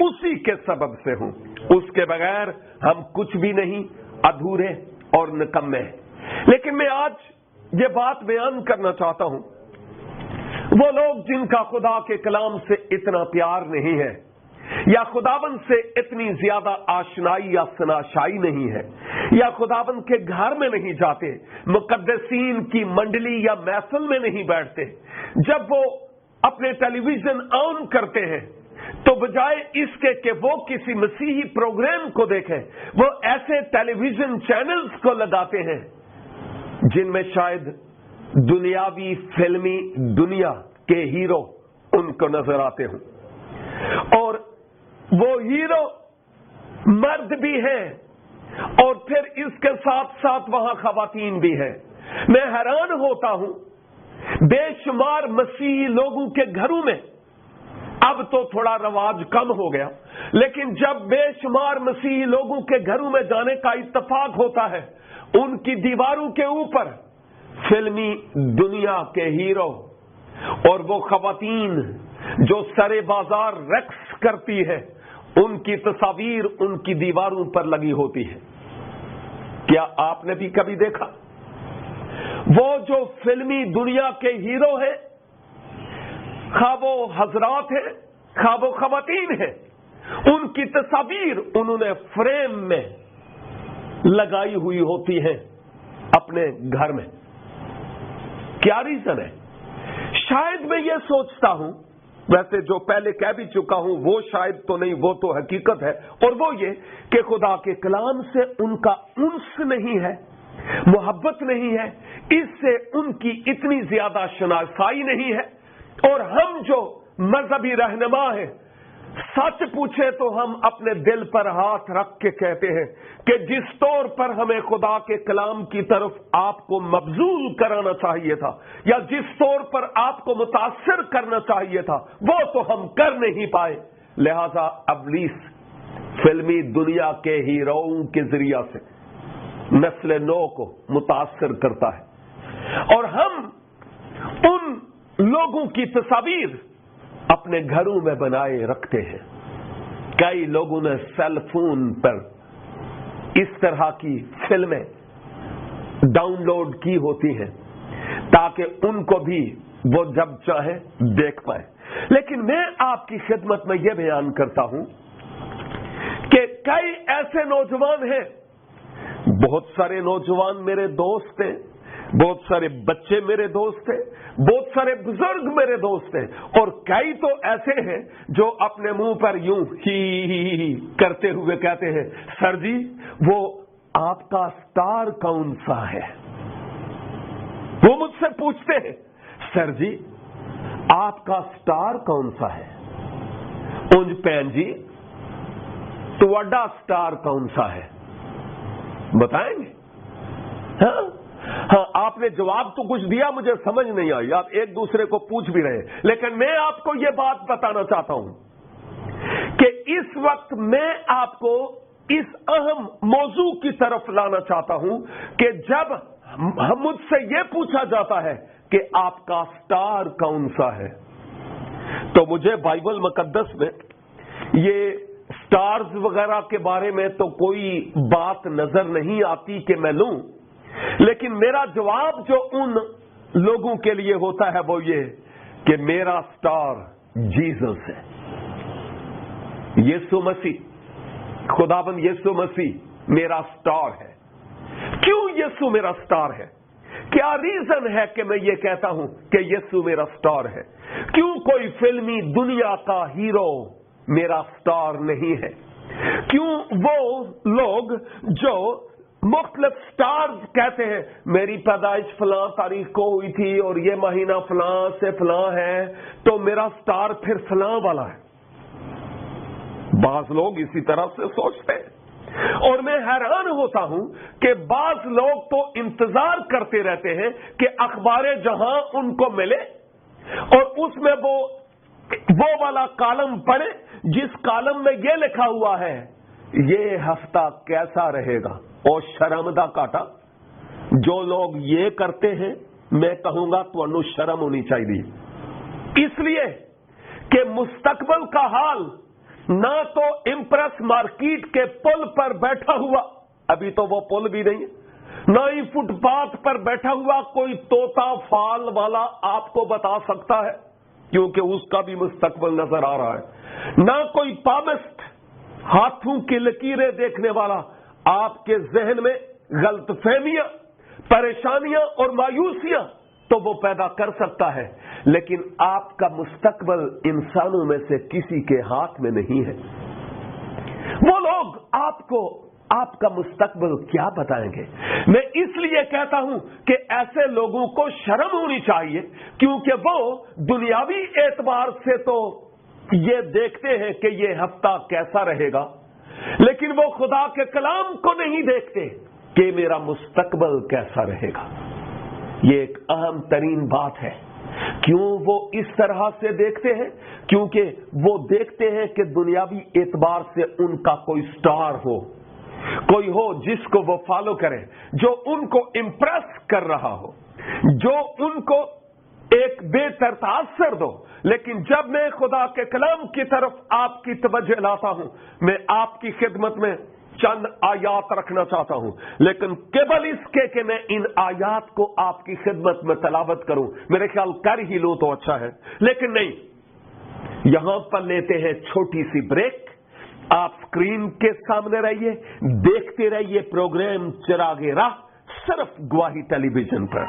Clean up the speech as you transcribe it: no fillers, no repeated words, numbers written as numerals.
اسی کے سبب سے ہوں. اس کے بغیر ہم کچھ بھی نہیں، ادھورے اور نکمے ہیں. لیکن میں آج یہ بات بیان کرنا چاہتا ہوں، وہ لوگ جن کا خدا کے کلام سے اتنا پیار نہیں ہے، یا خداوند سے اتنی زیادہ آشنائی یا شناسائی نہیں ہے، یا خداوند کے گھر میں نہیں جاتے، مقدسین کی منڈلی یا محفل میں نہیں بیٹھتے، جب وہ اپنے ٹیلی ویژن آن کرتے ہیں تو بجائے اس کے کہ وہ کسی مسیحی پروگرام کو دیکھیں، وہ ایسے ٹیلی ویژن چینلز کو لگاتے ہیں جن میں شاید دنیاوی فلمی دنیا کے ہیرو ان کو نظر آتے ہوں، اور وہ ہیرو مرد بھی ہیں اور پھر اس کے ساتھ ساتھ وہاں خواتین بھی ہیں. میں حیران ہوتا ہوں، بے شمار مسیحی لوگوں کے گھروں میں اب تو تھوڑا رواج کم ہو گیا، لیکن جب بے شمار مسیحی لوگوں کے گھروں میں جانے کا اتفاق ہوتا ہے، ان کی دیواروں کے اوپر فلمی دنیا کے ہیرو اور وہ خواتین جو سرے بازار رقص کرتی ہے، ان کی تصاویر ان کی دیواروں پر لگی ہوتی ہے. کیا آپ نے بھی کبھی دیکھا وہ جو فلمی دنیا کے ہیرو ہیں، خواہ وہ حضرات ہیں خواہ وہ خواتین ہیں، ان کی تصاویر انہوں نے فریم میں لگائی ہوئی ہوتی ہیں اپنے گھر میں؟ کیا ریزن ہے؟ شاید میں یہ سوچتا ہوں، ویسے جو پہلے کہہ بھی چکا ہوں وہ شاید تو نہیں، وہ تو حقیقت ہے، اور وہ یہ کہ خدا کے کلام سے ان کا انس نہیں ہے، محبت نہیں ہے، اس سے ان کی اتنی زیادہ شناسائی نہیں ہے. اور ہم جو مذہبی رہنما ہیں، سچ پوچھے تو ہم اپنے دل پر ہاتھ رکھ کے کہتے ہیں کہ جس طور پر ہمیں خدا کے کلام کی طرف آپ کو مبذول کرانا چاہیے تھا، یا جس طور پر آپ کو متاثر کرنا چاہیے تھا، وہ تو ہم کر نہیں پائے. لہذا ابلیس فلمی دنیا کے ہیروؤں کے ذریعہ سے نسل نو کو متاثر کرتا ہے، اور ہم ان لوگوں کی تصاویر اپنے گھروں میں بنائے رکھتے ہیں. کئی لوگوں نے سیل فون پر اس طرح کی فلمیں ڈاؤن لوڈ کی ہوتی ہیں تاکہ ان کو بھی وہ جب چاہے دیکھ پائے. لیکن میں آپ کی خدمت میں یہ بیان کرتا ہوں کہ کئی ایسے نوجوان ہیں، بہت سارے نوجوان میرے دوست ہیں، بہت سارے بچے میرے دوست ہیں، بہت سارے بزرگ میرے دوست ہیں، اور کئی تو ایسے ہیں جو اپنے منہ پر یوں ہی کرتے ہوئے کہتے ہیں، سر جی وہ آپ کا سٹار کون سا ہے؟ وہ مجھ سے پوچھتے ہیں، سر جی آپ کا سٹار کون سا ہے؟ اونج پین جی تواڈا سٹار کون سا ہے؟ بتائیں گے؟ ہاں آپ نے جواب تو کچھ دیا، مجھے سمجھ نہیں آئی، آپ ایک دوسرے کو پوچھ بھی رہے، لیکن میں آپ کو یہ بات بتانا چاہتا ہوں کہ اس وقت میں آپ کو اس اہم موضوع کی طرف لانا چاہتا ہوں کہ جب مجھ سے یہ پوچھا جاتا ہے کہ آپ کا سٹار کون سا ہے، تو مجھے بائبل مقدس میں یہ سٹارز وغیرہ کے بارے میں تو کوئی بات نظر نہیں آتی کہ میں لوں، لیکن میرا جواب جو ان لوگوں کے لیے ہوتا ہے وہ یہ کہ میرا سٹار جیزس ہے، یسوع مسیح، خداوند یسوع مسیح میرا سٹار ہے. کیوں یسوع میرا سٹار ہے؟ کیا ریزن ہے کہ میں یہ کہتا ہوں کہ یسوع میرا سٹار ہے؟ کیوں کوئی فلمی دنیا کا ہیرو میرا سٹار نہیں ہے؟ کیوں وہ لوگ جو مختلف سٹارز کہتے ہیں میری پیدائش فلاں تاریخ کو ہوئی تھی اور یہ مہینہ فلاں سے فلاں ہے تو میرا سٹار پھر فلاں والا ہے؟ بعض لوگ اسی طرح سے سوچتے ہیں، اور میں حیران ہوتا ہوں کہ بعض لوگ تو انتظار کرتے رہتے ہیں کہ اخبار جہاں ان کو ملے اور اس میں وہ والا کالم پڑھے جس کالم میں یہ لکھا ہوا ہے یہ ہفتہ کیسا رہے گا. اور شرمدہ کاٹا جو لوگ یہ کرتے ہیں، میں کہوں گا تو انو شرم ہونی چاہیے، اس لیے کہ مستقبل کا حال نہ تو امپریس مارکیٹ کے پل پر بیٹھا ہوا، ابھی تو وہ پل بھی نہیں ہے، نہ ہی فٹ پاتھ پر بیٹھا ہوا کوئی طوطا فال والا آپ کو بتا سکتا ہے، کیونکہ اس کا بھی مستقبل نظر آ رہا ہے، نہ کوئی پامسٹ ہاتھوں کی لکیریں دیکھنے والا آپ کے ذہن میں غلط فہمیاں، پریشانیاں اور مایوسیاں تو وہ پیدا کر سکتا ہے، لیکن آپ کا مستقبل انسانوں میں سے کسی کے ہاتھ میں نہیں ہے۔ وہ لوگ آپ کو آپ کا مستقبل کیا بتائیں گے؟ میں اس لیے کہتا ہوں کہ ایسے لوگوں کو شرم ہونی چاہیے، کیونکہ وہ دنیاوی اعتبار سے تو یہ دیکھتے ہیں کہ یہ ہفتہ کیسا رہے گا، لیکن وہ خدا کے کلام کو نہیں دیکھتے کہ میرا مستقبل کیسا رہے گا۔ یہ ایک اہم ترین بات ہے۔ کیوں وہ اس طرح سے دیکھتے ہیں؟ کیونکہ وہ دیکھتے ہیں کہ دنیاوی اعتبار سے ان کا کوئی سٹار ہو، کوئی ہو جس کو وہ فالو کریں، جو ان کو امپریس کر رہا ہو، جو ان کو ایک بہتر تاثر دو۔ لیکن جب میں خدا کے کلام کی طرف آپ کی توجہ لاتا ہوں، میں آپ کی خدمت میں چند آیات رکھنا چاہتا ہوں، لیکن قبل اس کے کہ میں ان آیات کو آپ کی خدمت میں تلاوت کروں، میرے خیال کر ہی لوں تو اچھا ہے، لیکن نہیں، یہاں پر لیتے ہیں چھوٹی سی بریک۔ آپ اسکرین کے سامنے رہیے، دیکھتے رہیے پروگرام چراغ راہ، صرف گواہی ٹیلی ویژن پر۔